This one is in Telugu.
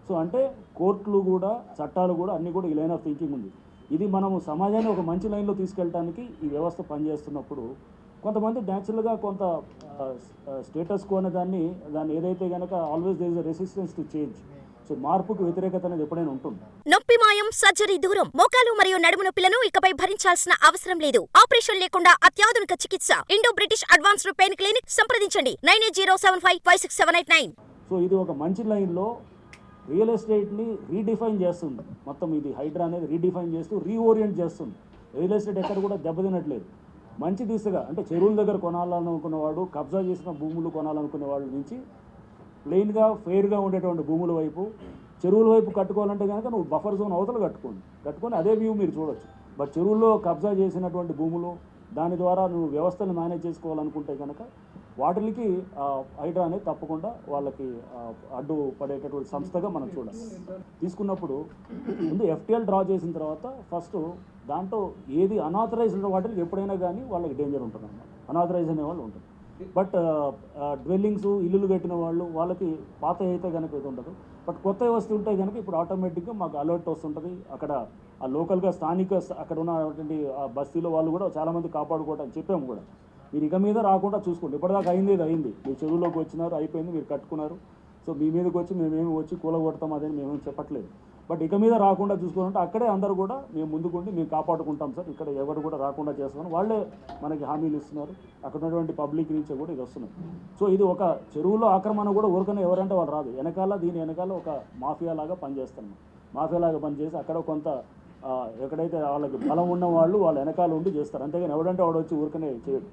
సో అంటే కోర్టులు కూడా చట్టాలు కూడా అన్నీ కూడా ఈ లైన్ ఆఫ్ థింకింగ్ ఉంది. ఇది మనము సమాజాన్ని ఒక మంచి లైన్లో తీసుకెళ్ళడానికి ఈ వ్యవస్థ పనిచేస్తున్నప్పుడు కొంతమంది న్యాచురల్గా కొంత స్టేటస్ కో అనే దాన్ని ఏదైతే కనుక always there is a resistance to change. So మార్పుకు వ్యతిరేకత అనేది ఎప్పుడైనా ఉంటుంది. నొప్పి మాయం, సర్జరీ దూరం. మోకాలు మరియు నడుము నొప్పులను ఇకపై భరించాల్సిన అవసరం లేదు. ఆపరేషన్ లేకుండా అత్యాధునిక చికిత్స. Indo British advanced pain clinic. సంప్రదించండి 9807556789. సో ఇది ఒక మంచి లైన్లో రియల్ ఎస్టేట్ని రీడిఫైన్ చేస్తుంది. మొత్తం ఇది హైడ్రా అనేది రీడిఫైన్ చేస్తూ రీఓరియంట్ చేస్తుంది. రియల్ ఎస్టేట్ ఎక్కడ కూడా దెబ్బతినట్లేదు. మంచి దిశగా అంటే చెరువుల దగ్గర కొనాలనుకున్నవాడు, కబ్జా చేసిన భూములు కొనాలనుకునే వాళ్ళ నుంచి ప్లెయిన్గా ఫెయిర్గా ఉండేటువంటి భూముల వైపు, చెరువుల వైపు కట్టుకోవాలంటే కనుక నువ్వు బఫర్ జోన్ అవతల కట్టుకొని అదే వ్యూ మీరు చూడొచ్చు. బట్ చెరువుల్లో కబ్జా చేసినటువంటి భూములు, దాని ద్వారా నువ్వు వ్యవస్థను మేనేజ్ చేసుకోవాలనుకుంటే కనుక వాటికి హైడ్రా అనేది తప్పకుండా వాళ్ళకి అడ్డు పడేటటువంటి సంస్థగా మనం చూడాలి. తీసుకున్నప్పుడు ముందు ఎఫ్టీఎల్ డ్రా చేసిన తర్వాత ఫస్ట్ దాంట్లో ఏది అనాథరైజ్డ్ వాటికి ఎప్పుడైనా కానీ వాళ్ళకి డేంజర్ ఉంటుంది అన్నమాట. అనాథరైజ్ అనే వాళ్ళు ఉంటుంది. బట్ డ్వెల్లింగ్స్, ఇల్లులు కట్టిన వాళ్ళకి పాత అయితే కనుక ఇది ఉండదు. బట్ కొత్త వస్తువు ఉంటే కనుక ఇప్పుడు ఆటోమేటిక్గా మాకు అలర్ట్ వస్తుంటుంది. అక్కడ ఆ లోకల్గా స్థానిక అక్కడ ఉన్నటువంటి ఆ బస్తీలో వాళ్ళు కూడా చాలామంది కాపాడుకోవడానికి చెప్పాము కూడా. మీరు ఇక మీద రాకుండా చూసుకోండి. ఇప్పటిదాకా అయింది మీరు చెరువులోకి వచ్చినారు, అయిపోయింది, మీరు కట్టుకున్నారు. సో మీ మీదకి వచ్చి మేమేమి వచ్చి కూలగొడతాం అదని మేమేమి చెప్పట్లేదు. బట్ ఇక మీద రాకుండా చూసుకోవాలంటే అక్కడే అందరూ కూడా మేము ముందుకుండి మేము కాపాడుకుంటాం సార్, ఇక్కడ ఎవరు కూడా రాకుండా చేస్తామని వాళ్ళే మనకి హామీలు ఇస్తున్నారు. అక్కడ ఉన్నటువంటి పబ్లిక్ నుంచి కూడా ఇది వస్తున్నారు. సో ఇది ఒక చెరువులో ఆక్రమణ కూడా ఊరికనే ఎవరంటే వాళ్ళు రాదు. దీని వెనకాల ఒక మాఫియా లాగా పనిచేస్తాం. మాఫియా లాగా పనిచేసి అక్కడ కొంత ఎక్కడైతే వాళ్ళకి బలం ఉన్న వాళ్ళు వాళ్ళ వెనకాల ఉండి చేస్తారు. అంతేగాని ఎవడంటే వాడు వచ్చి ఊరికనే చేయడు.